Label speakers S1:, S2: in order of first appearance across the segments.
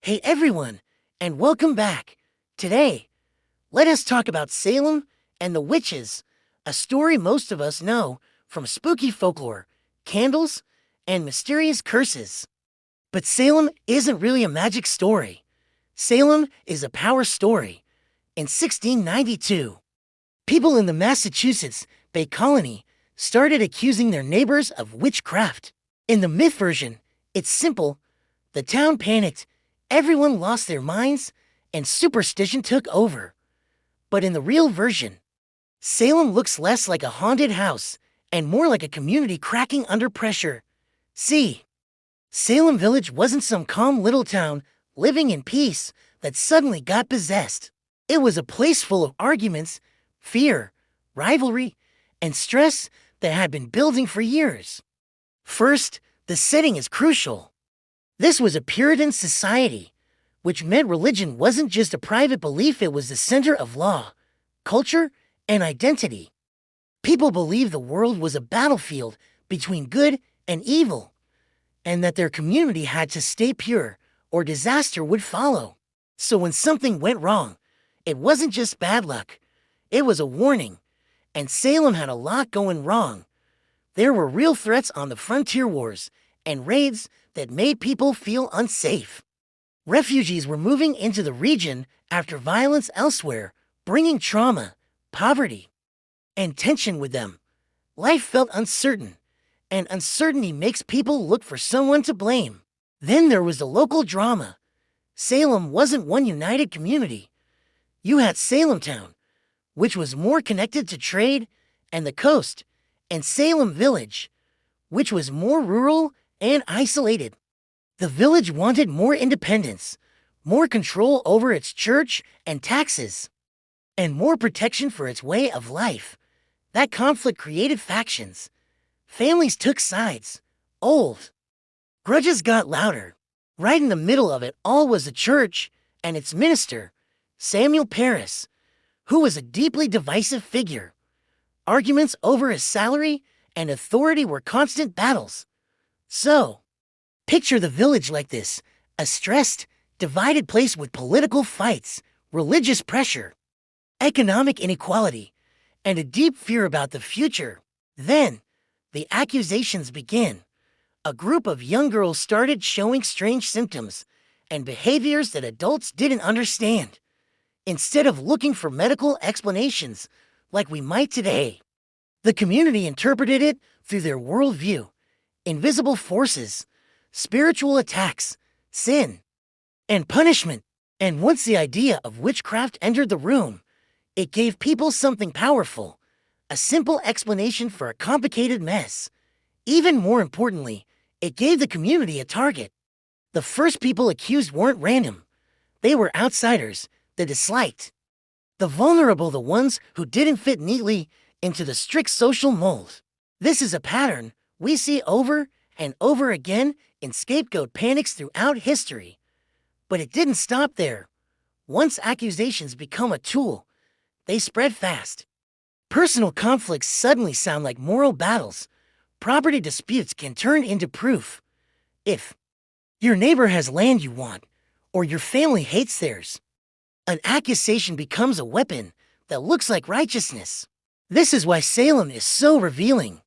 S1: Hey everyone, and welcome back. Today, let us talk about Salem and the witches, a story most of us know from spooky folklore, candles, and mysterious curses. But Salem isn't really a magic story. Salem is a power story. In 1692, people in the Massachusetts Bay Colony started accusing their neighbors of witchcraft. In the myth version, it's simple. The town panicked, everyone lost their minds, and superstition took over. But in the real version, Salem looks less like a haunted house and more like a community cracking under pressure. See, Salem Village wasn't some calm little town living in peace that suddenly got possessed. It was a place full of arguments, fear, rivalry, and stress that had been building for years. First, the setting is crucial. This was a Puritan society, which meant religion wasn't just a private belief, it was the center of law, culture, and identity. People believed the world was a battlefield between good and evil, and that their community had to stay pure or disaster would follow. So when something went wrong, it wasn't just bad luck, it was a warning. And Salem had a lot going wrong. There were real threats on the frontier wars and raids that made people feel unsafe. Refugees were moving into the region after violence elsewhere, bringing trauma, poverty, and tension with them. Life felt uncertain, and uncertainty makes people look for someone to blame. Then there was the local drama. Salem wasn't one united community. You had Salem Town, which was more connected to trade and the coast, and Salem Village, which was more rural and isolated. The village wanted more independence, more control over its church and taxes, and more protection for its way of life. That conflict created factions. Families took sides. Old grudges got louder. Right in the middle of it all was the church and its minister, Samuel Paris, who was a deeply divisive figure. Arguments over his salary and authority were constant battles. So, picture the village like this, a stressed, divided place with political fights, religious pressure, economic inequality, and a deep fear about the future. Then, the accusations began. A group of young girls started showing strange symptoms and behaviors that adults didn't understand. Instead of looking for medical explanations like we might today, the community interpreted it through their worldview, invisible forces, spiritual attacks, sin, and punishment. And once the idea of witchcraft entered the room, it gave people something powerful, a simple explanation for a complicated mess. Even more importantly, it gave the community a target. The first people accused weren't random. They were outsiders, the disliked, the vulnerable, the ones who didn't fit neatly into the strict social mold. This is a pattern we see over and over again in scapegoat panics throughout history. But it didn't stop there. Once accusations become a tool, they spread fast. Personal conflicts suddenly sound like moral battles. Property disputes can turn into proof. If your neighbor has land you want, or your family hates theirs, an accusation becomes a weapon that looks like righteousness. This is why Salem is so revealing.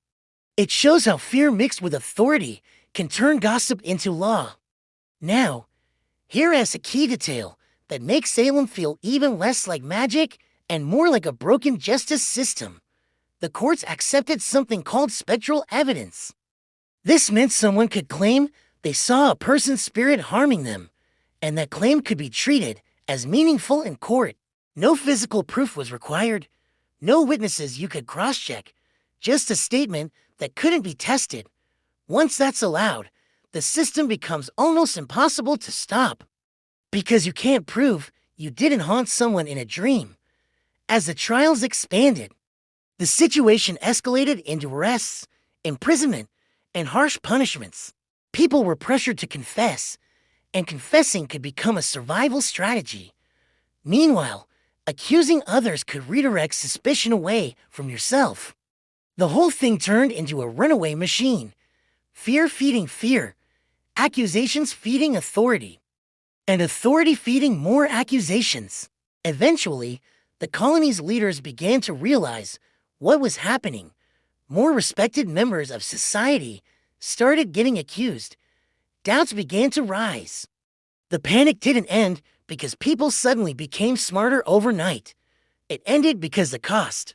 S1: It shows how fear mixed with authority can turn gossip into law. Now, here is a key detail that makes Salem feel even less like magic and more like a broken justice system. The courts accepted something called spectral evidence. This meant someone could claim they saw a person's spirit harming them, and that claim could be treated as meaningful in court. No physical proof was required, no witnesses you could cross-check, just a statement that couldn't be tested. Once that's allowed, the system becomes almost impossible to stop. Because you can't prove you didn't haunt someone in a dream. As the trials expanded, the situation escalated into arrests, imprisonment, and harsh punishments. People were pressured to confess, and confessing could become a survival strategy. Meanwhile, accusing others could redirect suspicion away from yourself. The whole thing turned into a runaway machine. Fear feeding fear, accusations feeding authority. and authority feeding more accusations. Eventually, the colony's leaders began to realize what was happening. More respected members of society started getting accused. Doubts began to rise. The panic didn't end because people suddenly became smarter overnight. It ended because the cost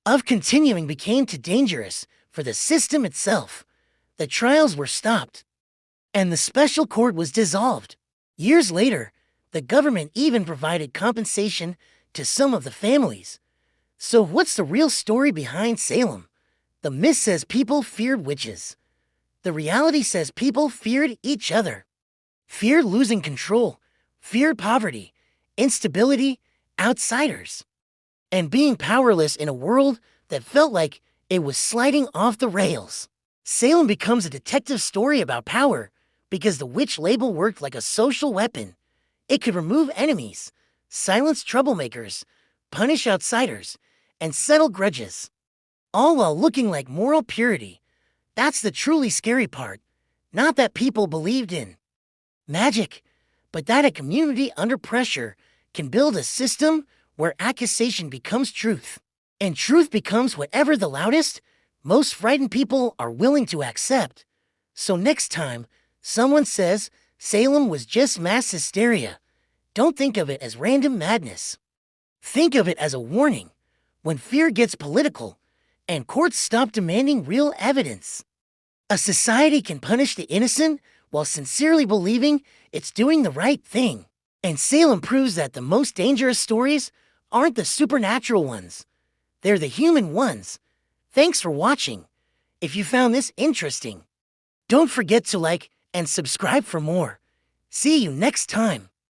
S1: of continuing became too dangerous for the system itself. The trials were stopped, and the special court was dissolved. Years later, the government even provided compensation to some of the families. So what's the real story behind Salem? The myth says people feared witches. The reality says people feared each other. Feared losing control, feared poverty, instability, outsiders, and being powerless in a world that felt like it was sliding off the rails. Salem becomes a detective story about power because the witch label worked like a social weapon. It could remove enemies, silence troublemakers, punish outsiders, and settle grudges, all while looking like moral purity. That's the truly scary part. Not that people believed in magic, but that a community under pressure can build a system where accusation becomes truth. And truth becomes whatever the loudest, most frightened people are willing to accept. So next time someone says Salem was just mass hysteria, don't think of it as random madness. Think of it as a warning. When fear gets political and courts stop demanding real evidence, a society can punish the innocent while sincerely believing it's doing the right thing. And Salem proves that the most dangerous stories aren't the supernatural ones. They're the human ones. Thanks for watching. If you found this interesting, don't forget to like and subscribe for more. See you next time.